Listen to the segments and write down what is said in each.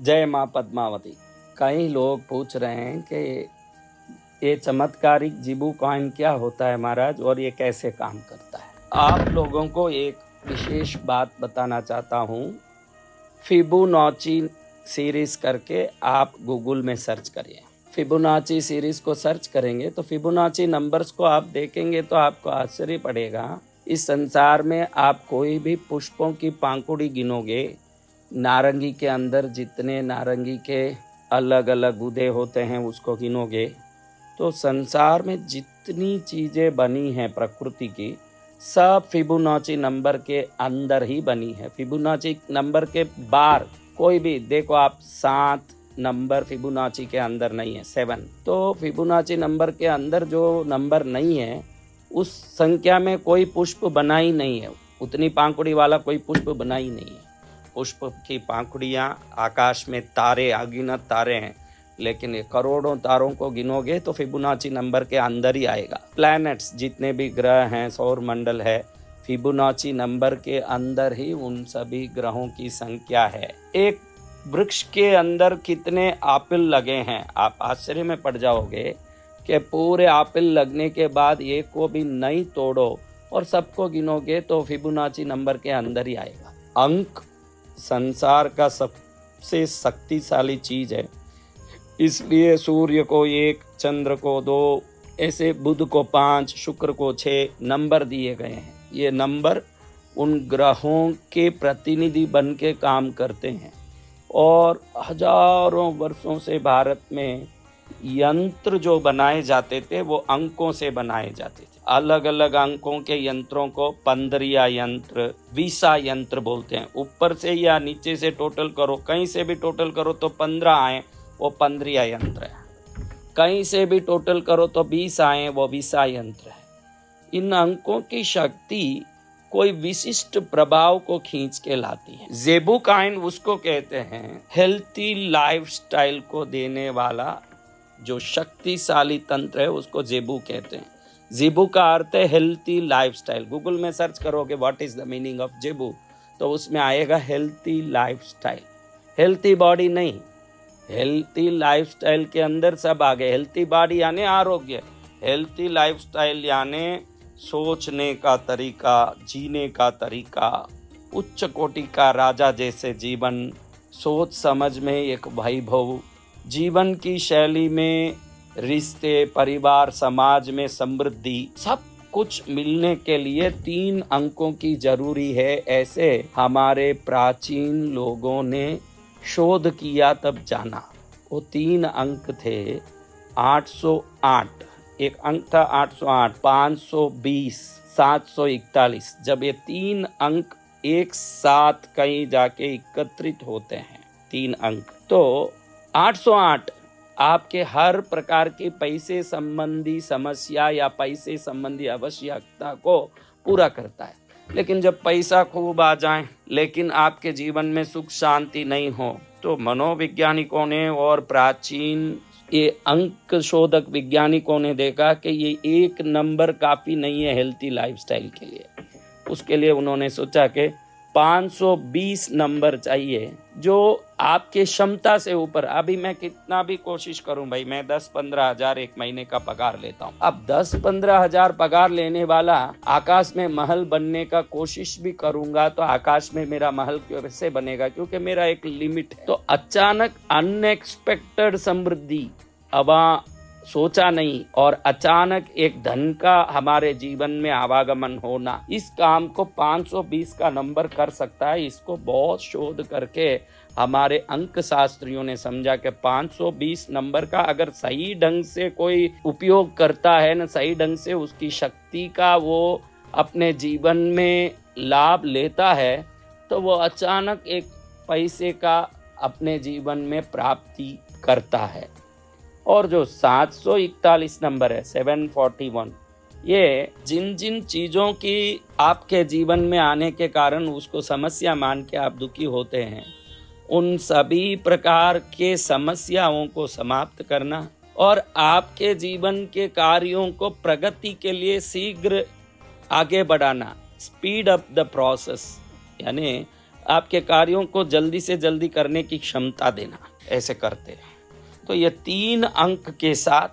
जय माँ पद्मावती। कई लोग पूछ रहे हैं कि ये चमत्कारिक जिबू कॉइन क्या होता है महाराज, और ये कैसे काम करता है। आप लोगों को एक विशेष बात बताना चाहता हूँ। फिबोनाची सीरीज करके आप गूगल में सर्च करिए। फिबोनाची सीरीज को सर्च करेंगे तो फिबोनाची नंबर्स को आप देखेंगे तो आपको आश्चर्य पड़ेगा। इस संसार में आप कोई भी पुष्पों की पांखुड़ी गिनोगे, नारंगी के अंदर जितने नारंगी के अलग अलग गुदे होते हैं उसको गिनोगे, तो संसार में जितनी चीज़ें बनी हैं प्रकृति की, सब फिबोनाची नंबर के अंदर ही बनी है। फिबोनाची नंबर के बाहर कोई भी देखो आप, 7 नंबर फिबोनाची के अंदर नहीं है, 7। तो फिबोनाची नंबर के अंदर जो नंबर नहीं है उस संख्या में कोई पुष्प बना ही नहीं है, उतनी पांखुड़ी वाला कोई पुष्प बना ही नहीं है। पुष्प की पांखुड़ियाँ आकाश में तारे, अगिनत तारे हैं, लेकिन ये करोड़ों तारों को गिनोगे तो फिबोनाची नंबर के अंदर ही आएगा। प्लैनेट्स जितने भी ग्रह हैं, सौर मंडल है, फिबोनाची नंबर के अंदर ही उन सभी ग्रहों की संख्या है। एक वृक्ष के अंदर कितने एप्पल लगे हैं, आप आश्चर्य में पड़ जाओगे कि पूरे एप्पल लगने के बाद एक को भी नहीं तोड़ो और सबको गिनोगे तो फिबोनाची नंबर के अंदर ही आएगा। अंक संसार का सबसे शक्तिशाली चीज है, इसलिए सूर्य को 1, चंद्र को 2, ऐसे बुध को 5, शुक्र को 6 नंबर दिए गए हैं। ये नंबर उन ग्रहों के प्रतिनिधि बन के काम करते हैं। और हजारों वर्षों से भारत में यंत्र जो बनाए जाते थे वो अंकों से बनाए जाते थे। अलग अलग अंकों के यंत्रों को पंद्रिया यंत्र, वीसा यंत्र बोलते हैं। ऊपर से या नीचे से टोटल करो, कहीं से भी टोटल करो तो 15 आए, वो पंद्रिया यंत्र है। कहीं से भी टोटल करो तो 20 आए, वो वीसा यंत्र है। इन अंकों की शक्ति कोई विशिष्ट प्रभाव को खींच के लाती है। जेबू कॉइन उसको कहते हैं, हेल्थी लाइफस्टाइल को देने वाला जो शक्तिशाली तंत्र है उसको जेबू कहते हैं। जेबू का अर्थ है हेल्थी लाइफस्टाइल। गूगल में सर्च करोगे what is the meaning of जेबू, तो उसमें आएगा हेल्थी लाइफस्टाइल। हेल्थी बॉडी नहीं, हेल्थी लाइफस्टाइल के अंदर सब आ गए। हेल्थी बॉडी यानी आरोग्य, हेल्थी लाइफस्टाइल यानी सोचने का तरीका, जीने का तरीका, उच्च कोटि का राजा जैसे जीवन, सोच समझ में एक वैभव, जीवन की शैली में रिश्ते, परिवार, समाज में समृद्धि, सब कुछ मिलने के लिए 3 अंकों की जरूरी है। ऐसे हमारे प्राचीन लोगों ने शोध किया तब जाना। वो 3 अंक थे। 808 एक अंक था, 808, 520, 741। जब ये 3 अंक एक साथ कहीं जाके एकत्रित होते हैं, 3 अंक, तो 808 आपके हर प्रकार की पैसे संबंधी समस्या या पैसे संबंधी आवश्यकता को पूरा करता है। लेकिन जब पैसा खूब आ जाए लेकिन आपके जीवन में सुख शांति नहीं हो, तो मनोवैज्ञानिकों ने और प्राचीन ये अंक शोधक वैज्ञानिकों ने देखा कि ये 1 नंबर काफ़ी नहीं है हेल्थी लाइफस्टाइल के लिए। उसके लिए उन्होंने सोचा कि 520 नंबर चाहिए जो आपके क्षमता से ऊपर। अभी मैं कितना भी कोशिश करूं भाई, मैं 10-15 हज़ार एक महीने का पगार लेता हूं। अब 10-15 हज़ार पगार लेने वाला आकाश में महल बनने का कोशिश भी करूंगा तो आकाश में मेरा महल कैसे बनेगा, क्योंकि मेरा एक लिमिट है। तो अचानक अनएक्सपेक्टेड समृद्धि, अब सोचा नहीं, और अचानक एक धन का हमारे जीवन में आवागमन होना, इस काम को 520 का नंबर कर सकता है। इसको बहुत शोध करके हमारे अंक शास्त्रियों ने समझा कि 520 नंबर का अगर सही ढंग से कोई उपयोग करता है ना, सही ढंग से उसकी शक्ति का वो अपने जीवन में लाभ लेता है, तो वो अचानक एक पैसे का अपने जीवन में प्राप्ति करता है। और जो 741 नंबर है, 741, ये जिन जिन चीज़ों की आपके जीवन में आने के कारण उसको समस्या मान के आप दुखी होते हैं, उन सभी प्रकार के समस्याओं को समाप्त करना और आपके जीवन के कार्यों को प्रगति के लिए शीघ्र आगे बढ़ाना, स्पीड अप द प्रोसेस, यानी आपके कार्यों को जल्दी से जल्दी करने की क्षमता देना, ऐसे करते हैं। तो ये 3 अंक के साथ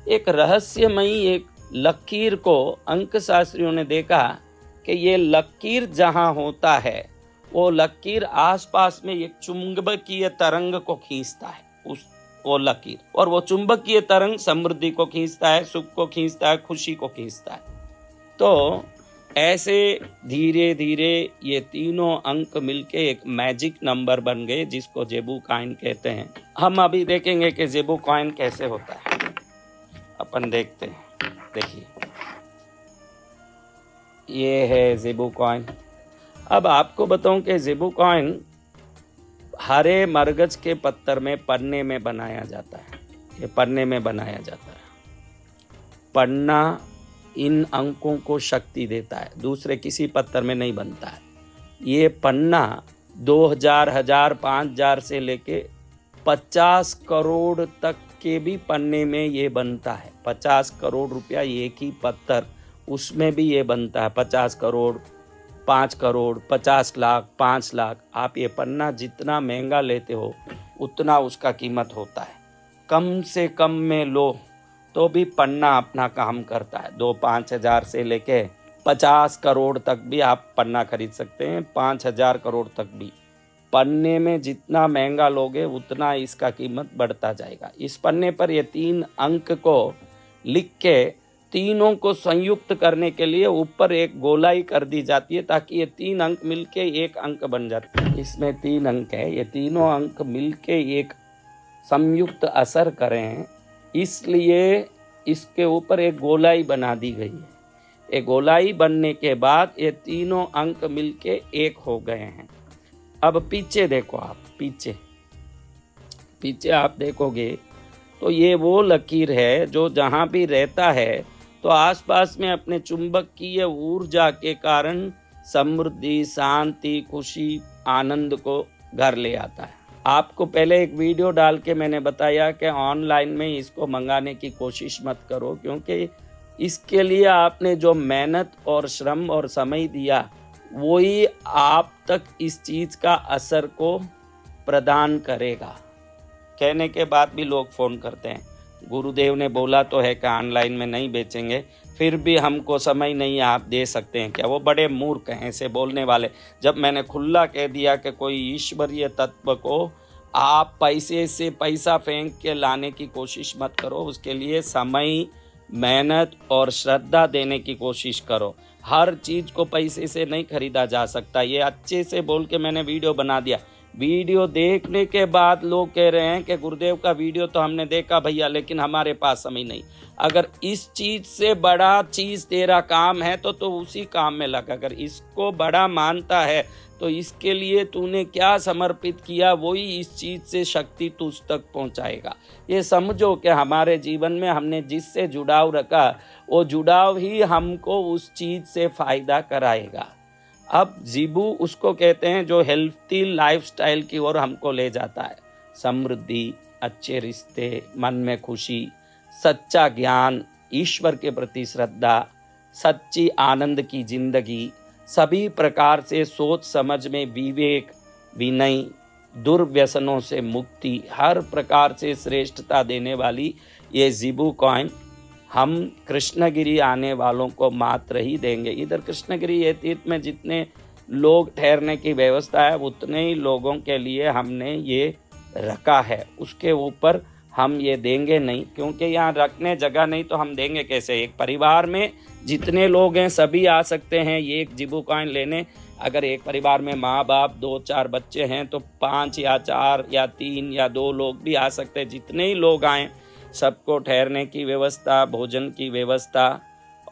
एक रहस्यमयी एक लकीर को अंक शास्त्रियों ने देखा कि ये लकीर जहाँ होता है वो लकीर आसपास में एक चुंबकीय तरंग को खींचता है, वो लकीर, और वो चुंबकीय तरंग समृद्धि को खींचता है, सुख को खींचता है, खुशी को खींचता है। तो ऐसे धीरे धीरे ये तीनों अंक मिलके एक मैजिक नंबर बन गए जिसको जेबू कॉइन कहते हैं। हम अभी देखेंगे कि जेबू कॉइन कैसे होता है, अपन देखते हैं। देखिए ये है जेबू कॉइन। अब आपको बताऊं कि जेबू कॉइन हरे मरगज के पत्थर में पन्ने में बनाया जाता है। ये पन्ने में बनाया जाता है। पन्ना इन अंकों को शक्ति देता है, दूसरे किसी पत्थर में नहीं बनता है। ये पन्ना 2000, 1000, 5000 से लेके 50 करोड़ तक के भी पन्ने में ये बनता है। 50 करोड़ रुपया एक ही पत्थर, उसमें भी ये बनता है। 50 करोड़, 5 करोड़, 50 लाख, 5 लाख। आप ये पन्ना जितना महंगा लेते हो उतना उसका कीमत होता है। कम से कम में लो तो भी पन्ना अपना काम करता है। 2-5 हज़ार से लेके 50 करोड़ तक भी आप पन्ना खरीद सकते हैं, 5000 करोड़ तक भी। पन्ने में जितना महंगा लोगे उतना इसका कीमत बढ़ता जाएगा। इस पन्ने पर ये 3 अंक को लिख के तीनों को संयुक्त करने के लिए ऊपर एक गोलाई कर दी जाती है ताकि ये 3 अंक मिलके एक अंक बन जाते हैं। इसमें 3 अंक है, ये तीनों अंक मिलके एक संयुक्त असर करें, इसलिए इसके ऊपर एक गोलाई बना दी गई है। एक गोलाई बनने के बाद ये तीनों अंक मिलके एक हो गए हैं। अब पीछे देखो आप, पीछे आप देखोगे तो ये वो लकीर है जो जहाँ भी रहता है तो आसपास में अपने चुंबकीय ऊर्जा के कारण समृद्धि, शांति, खुशी, आनंद को घर ले आता है। आपको पहले एक वीडियो डाल के मैंने बताया कि ऑनलाइन में इसको मंगाने की कोशिश मत करो, क्योंकि इसके लिए आपने जो मेहनत और श्रम और समय दिया वही आप तक इस चीज़ का असर को प्रदान करेगा। कहने के बाद भी लोग फ़ोन करते हैं, गुरुदेव ने बोला तो है कि ऑनलाइन में नहीं बेचेंगे, फिर भी हमको समय नहीं है, आप दे सकते हैं क्या? वो बड़े मूर्ख हैं ऐसे बोलने वाले। जब मैंने खुला कह दिया कि कोई ईश्वरीय तत्व को आप पैसे से पैसा फेंक के लाने की कोशिश मत करो, उसके लिए समय, मेहनत और श्रद्धा देने की कोशिश करो। हर चीज़ को पैसे से नहीं खरीदा जा सकता। ये अच्छे से बोल के मैंने वीडियो बना दिया। वीडियो देखने के बाद लोग कह रहे हैं कि गुरुदेव का वीडियो तो हमने देखा भैया, लेकिन हमारे पास समय नहीं। अगर इस चीज़ से बड़ा चीज़ तेरा काम है तो उसी काम में लग। अगर इसको बड़ा मानता है तो इसके लिए तूने क्या समर्पित किया, वही इस चीज़ से शक्ति तुझ तक पहुंचाएगा। ये समझो कि हमारे जीवन में हमने जिससे जुड़ाव रखा वो जुड़ाव ही हमको उस चीज़ से फ़ायदा कराएगा। अब जीबू उसको कहते हैं जो हेल्थी लाइफस्टाइल की ओर हमको ले जाता है। समृद्धि, अच्छे रिश्ते, मन में खुशी, सच्चा ज्ञान, ईश्वर के प्रति श्रद्धा, सच्ची आनंद की जिंदगी, सभी प्रकार से सोच समझ में विवेक, विनय, दुर्व्यसनों से मुक्ति, हर प्रकार से श्रेष्ठता देने वाली ये जीबू कॉइन हम कृष्णगिरी आने वालों को मात्र ही देंगे। इधर कृष्णगिरी ये तीर्थ में जितने लोग ठहरने की व्यवस्था है उतने ही लोगों के लिए हमने ये रखा है, उसके ऊपर हम ये देंगे नहीं, क्योंकि यहाँ रखने जगह नहीं तो हम देंगे कैसे। एक परिवार में जितने लोग हैं सभी आ सकते हैं ये एक जीबू कॉइन लेने। अगर एक परिवार में माँ बाप 2-4 बच्चे हैं तो 5 या 4 या 3 या 2 लोग भी आ सकते हैं। जितने ही लोग आएँ सबको ठहरने की व्यवस्था, भोजन की व्यवस्था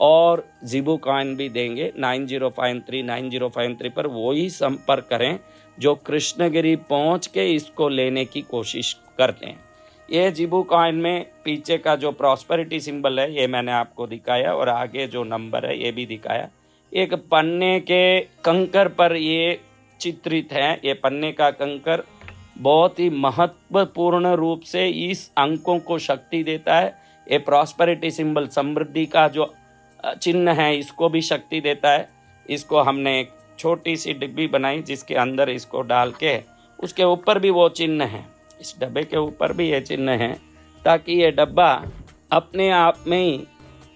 और जीबू कॉइन भी देंगे। 9053 पर वही संपर्क करें जो कृष्णगिरी पहुंच के इसको लेने की कोशिश करते हैं। ये जीबू कॉइन में पीछे का जो प्रॉस्पेरिटी सिंबल है ये मैंने आपको दिखाया और आगे जो नंबर है ये भी दिखाया। एक पन्ने के कंकर पर ये चित्रित है। ये पन्ने का कंकर बहुत ही महत्वपूर्ण रूप से इस अंकों को शक्ति देता है। ये प्रॉस्पेरिटी सिंबल, समृद्धि का जो चिन्ह है, इसको भी शक्ति देता है। इसको हमने एक छोटी सी डिब्बी बनाई जिसके अंदर इसको डाल के, उसके ऊपर भी वो चिन्ह है, इस डब्बे के ऊपर भी ये चिन्ह है, ताकि ये डब्बा अपने आप में ही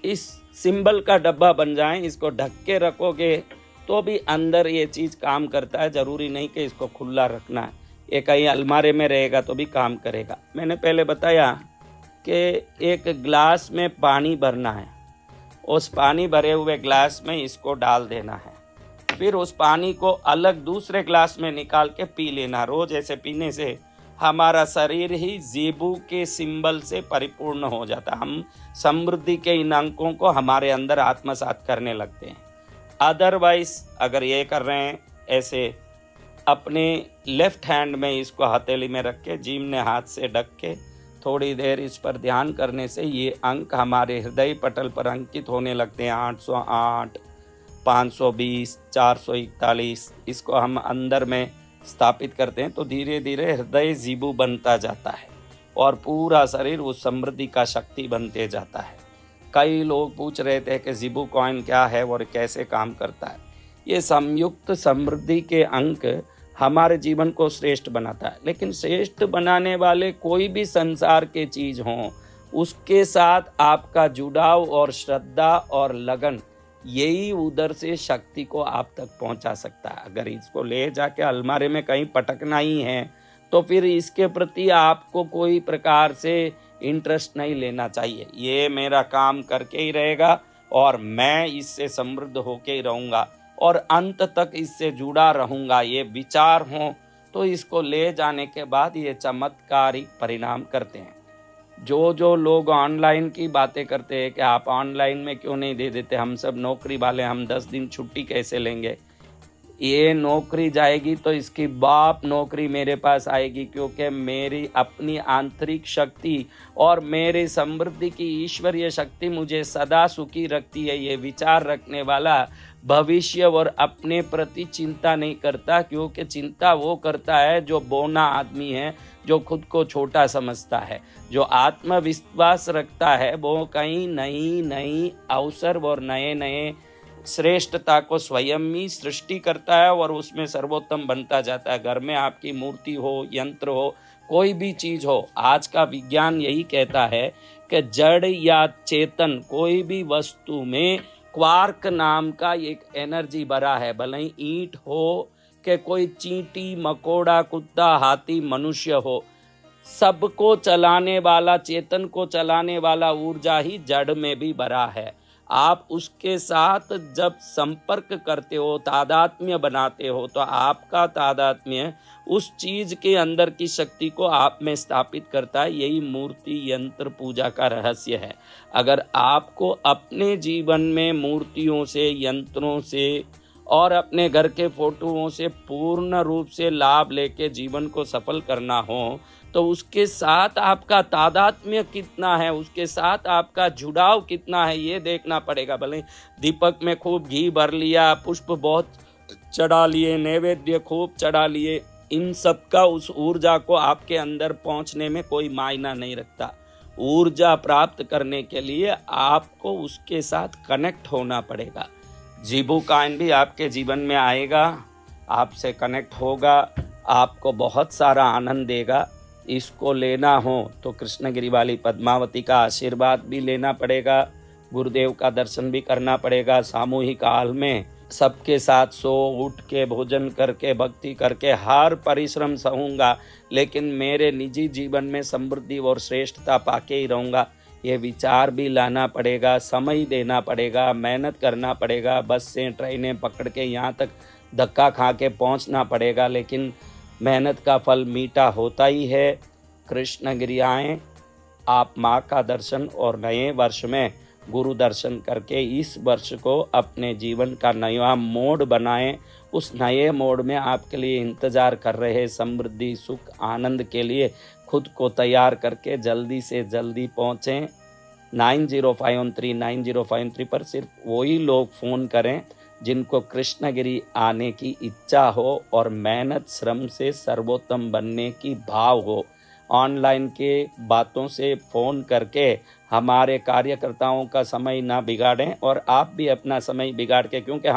इस सिंबल का डब्बा बन जाए। इसको ढक के रखोगे तो भी अंदर ये चीज़ काम करता है, ज़रूरी नहीं कि इसको खुला रखना है। ये कहीं अलमारे में रहेगा तो भी काम करेगा। मैंने पहले बताया कि एक गिलास में पानी भरना है, उस पानी भरे हुए गिलास में इसको डाल देना है, फिर उस पानी को अलग दूसरे गिलास में निकाल के पी लेना। रोज ऐसे पीने से हमारा शरीर ही ज़ीबू के सिंबल से परिपूर्ण हो जाता है। हम समृद्धि के इन अंकों को हमारे अंदर आत्मसात करने लगते हैं। अदरवाइज अगर ये कर रहे हैं ऐसे, अपने लेफ्ट हैंड में इसको हथेली में रख के जीमने हाथ से ढक के थोड़ी देर इस पर ध्यान करने से ये अंक हमारे हृदय पटल पर अंकित होने लगते हैं। 808, 520, 441, इसको हम अंदर में स्थापित करते हैं तो धीरे धीरे हृदय ज़ीबू बनता जाता है और पूरा शरीर उस समृद्धि का शक्ति बनते जाता है। कई लोग पूछ रहे थे कि ज़ीबू कॉइन क्या है और कैसे काम करता है। ये संयुक्त समृद्धि के अंक हमारे जीवन को श्रेष्ठ बनाता है, लेकिन श्रेष्ठ बनाने वाले कोई भी संसार के चीज़ हों, उसके साथ आपका जुड़ाव और श्रद्धा और लगन, यही उधर से शक्ति को आप तक पहुंचा सकता है। अगर इसको ले जाके अलमारे में कहीं पटकना ही है तो फिर इसके प्रति आपको कोई प्रकार से इंटरेस्ट नहीं लेना चाहिए। ये मेरा काम करके ही रहेगा और मैं इससे समृद्ध होके ही रहूँगा और अंत तक इससे जुड़ा रहूँगा, ये विचार हों तो इसको ले जाने के बाद ये चमत्कारिक परिणाम करते हैं। जो लोग ऑनलाइन की बातें करते हैं कि आप ऑनलाइन में क्यों नहीं दे देते, हम सब नौकरी वाले, हम 10 दिन छुट्टी कैसे लेंगे। ये नौकरी जाएगी तो इसकी बाप नौकरी मेरे पास आएगी, क्योंकि मेरी अपनी आंतरिक शक्ति और मेरी समृद्धि की ईश्वरीय शक्ति मुझे सदा सुखी रखती है। ये विचार रखने वाला भविष्य और अपने प्रति चिंता नहीं करता, क्योंकि चिंता वो करता है जो बौना आदमी है, जो खुद को छोटा समझता है। जो आत्मविश्वास रखता है वो कहीं नई अवसर और नए श्रेष्ठता को स्वयं ही सृष्टि करता है और उसमें सर्वोत्तम बनता जाता है। घर में आपकी मूर्ति हो, यंत्र हो, कोई भी चीज़ हो, आज का विज्ञान यही कहता है कि जड़ या चेतन कोई भी वस्तु में क्वार्क नाम का एक एनर्जी भरा है। भले ही ईंट हो कि कोई चींटी, मकोड़ा, कुत्ता, हाथी, मनुष्य हो, सबको चलाने वाला, चेतन को चलाने वाला ऊर्जा ही जड़ में भी भरा है। आप उसके साथ जब संपर्क करते हो, तादात्म्य बनाते हो, तो आपका तादात्म्य उस चीज के अंदर की शक्ति को आप में स्थापित करता है। यही मूर्ति यंत्र पूजा का रहस्य है। अगर आपको अपने जीवन में मूर्तियों से, यंत्रों से और अपने घर के फोटोओं से पूर्ण रूप से लाभ लेके जीवन को सफल करना हो, तो उसके साथ आपका तादात्म्य कितना है, उसके साथ आपका जुड़ाव कितना है, ये देखना पड़ेगा। भले दीपक में खूब घी भर लिया, पुष्प बहुत चढ़ा लिए, नैवेद्य खूब चढ़ा लिए, इन सब का उस ऊर्जा को आपके अंदर पहुंचने में कोई मायना नहीं रखता। ऊर्जा प्राप्त करने के लिए आपको उसके साथ कनेक्ट होना पड़ेगा। ज़ीबू कॉइन भी आपके जीवन में आएगा, आपसे कनेक्ट होगा, आपको बहुत सारा आनंद देगा। इसको लेना हो तो कृष्णगिरी वाली पद्मावती का आशीर्वाद भी लेना पड़ेगा, गुरुदेव का दर्शन भी करना पड़ेगा। सामूहिक काल में सबके साथ सो उठ के भोजन करके भक्ति करके हर परिश्रम सहूँगा, लेकिन मेरे निजी जीवन में समृद्धि और श्रेष्ठता पाके ही रहूँगा। ये विचार भी लाना पड़ेगा, समय देना पड़ेगा, मेहनत करना पड़ेगा, बस से ट्रेनें पकड़ के यहाँ तक धक्का खा के पहुँचना पड़ेगा, लेकिन मेहनत का फल मीठा होता ही है। कृष्णगिरी आएँ, आप माँ का दर्शन और नए वर्ष में गुरु दर्शन करके इस वर्ष को अपने जीवन का नया मोड़ बनाएं। उस नए मोड़ में आपके लिए इंतज़ार कर रहे समृद्धि, सुख, आनंद के लिए खुद को तैयार करके जल्दी से जल्दी पहुँचें। 9053 पर सिर्फ वही लोग फ़ोन करें जिनको कृष्णगिरी आने की इच्छा हो और मेहनत श्रम से सर्वोत्तम बनने की भाव हो। ऑनलाइन के बातों से फ़ोन करके हमारे कार्यकर्ताओं का समय ना बिगाड़ें और आप भी अपना समय बिगाड़ के, क्योंकि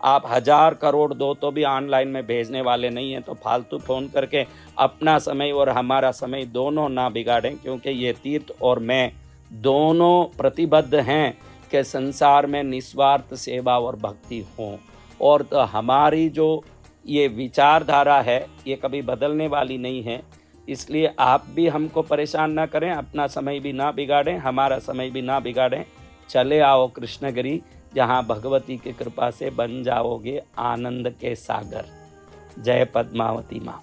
आप 1000 करोड़ दो तो भी ऑनलाइन में भेजने वाले नहीं हैं, तो फालतू फ़ोन करके अपना समय और हमारा समय दोनों ना बिगाड़ें, क्योंकि ये तीर्थ और मैं दोनों प्रतिबद्ध हैं कि संसार में निस्वार्थ सेवा और भक्ति हों। और तो हमारी जो ये विचारधारा है ये कभी बदलने वाली नहीं है, इसलिए आप भी हमको परेशान ना करें, अपना समय भी ना बिगाड़ें, हमारा समय भी ना बिगाड़ें। चले आओ कृष्णगिरी, जहाँ भगवती की कृपा से बन जाओगे आनंद के सागर। जय पद्मावती माँ।